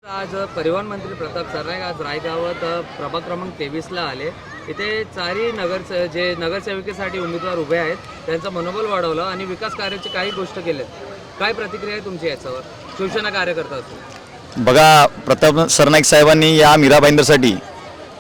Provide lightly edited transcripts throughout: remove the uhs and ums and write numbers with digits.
आज परिवहन मंत्री प्रताप सरनाईक आज रायगावात प्रभाग क्रमांक 23ला आले। इथे चारही नगरसेवकीसाठी उमेदवार उभे आहेत, त्यांचं मनोबल वाढवलं आणि विकास कार्याचे काही गोष्टी केलेत। काय प्रतिक्रिया आहे तुमची याच्यावर शिवसेना कार्यकर्ता असून? बघा, प्रताप सरनाईक साहेबांनी या मीरा भाईंदरसाठी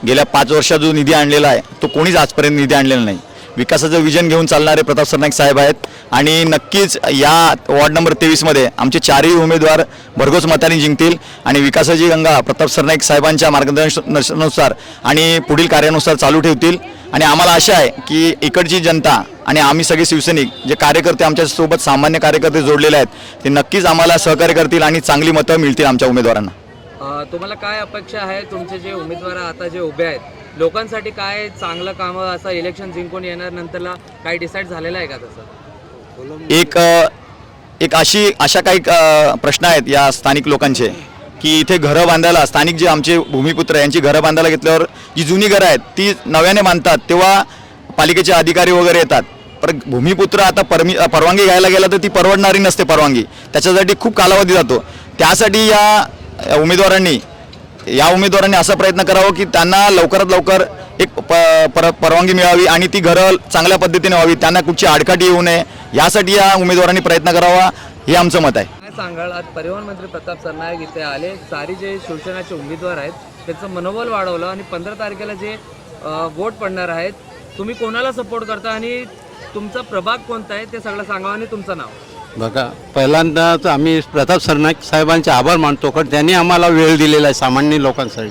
गेल्या 5 वर्षात जो निधी आणलेला आहे तो कोणीच आजपर्यंत निधी आणलेला नाही। विकासाचं विजन घेऊन चालणारे प्रताप सरनाईक साहेब आहेत आणि नक्कीच या वॉर्ड नंबर 23 मध्ये आमचे चारही उमेदवार भरघोस मतांनी जिंकतील आणि विकासाची गंगा प्रताप सरनाईक साहेबांच्या मार्गदर्शनानुसार आणि पुढील कार्यानुसार चालू ठेवतील। आणि आम्हाला आशा आहे की इकडची जनता आणि आम्ही सगळे शिवसैनिक जे कार्यकर्ते आमच्यासोबत सामान्य कार्यकर्ते जोडलेले आहेत ते नक्कीच आम्हाला सहकार्य करतील आणि चांगली मतं मिळतील आमच्या उमेदवारांना। तुम्हाला काय अपेक्षा आहे तुमचे जे उमेदवार आता जे उभे आहेत लोकांसाठी काय चांगलं काम असं इलेक्शन जिंकून येणार नंतरला काय डिसाईड झालेलं आहे का? तसं अशा काही प्रश्न आहेत या स्थानिक लोकांचे की इथे घरं बांधायला स्थानिक जे आमचे भूमिपुत्र यांची घरं बांधायला घेतल्यावर जी जुनी घरं आहेत ती नव्याने बांधतात तेव्हा पालिकेचे अधिकारी वगैरे येतात, पण भूमिपुत्र आता परवानगी घ्यायला गेला तर ती परवडणारी नसते परवानगी, त्याच्यासाठी खूप कालावधी जातो। त्यासाठी या उमेदवारांनी असा प्रयत्न करावा की त्यांना लवकरात लवकर एक परवानगी मिळावी आणि ती घरं चांगल्या पद्धतीने व्हावी, त्यांना कुठची आडकाठी येऊ नये यासाठी या उमेदवारांनी प्रयत्न करावा हे आमचं मत आहे। काय सांगाल, आज परिवहन मंत्री प्रताप सरनाईक इथे आले, सारी जे शिवसेनेचे उमेदवार आहेत त्याचं मनोबल वाढवलं आणि 15 तारखेला जे वोट पडणार आहेत तुम्ही कोणाला सपोर्ट करता आणि तुमचा प्रभाग कोणता आहे ते सगळं सांगा आणि तुमचं नाव? बघा, पहिल्यांदाच आम्ही प्रताप सरनाईक साहेबांचे आभार मानतो कारण त्यांनी आम्हाला वेळ दिलेला आहे सामान्य लोकांसाठी।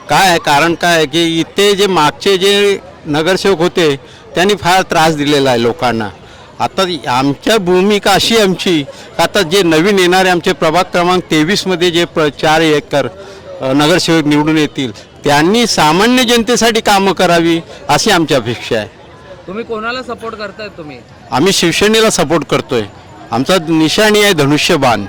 काय आहे कारण काय आहे की इथे जे मागचे जे नगरसेवक होते त्यांनी फार त्रास दिलेला आहे लोकांना। आता आमच्या भूमिका अशी आमची आता जे नवीन येणारे आमचे प्रभाग क्रमांक 23मध्ये जे 4 एकर नगरसेवक निवडून येतील त्यांनी सामान्य जनतेसाठी कामं करावी अशी आमची अपेक्षा आहे। तुम्ही कोणाला सपोर्ट करताय? तुम्ही? आम्ही शिवसेनेला सपोर्ट करतोय, आमचा निशाणी आहे धनुष्यबाण।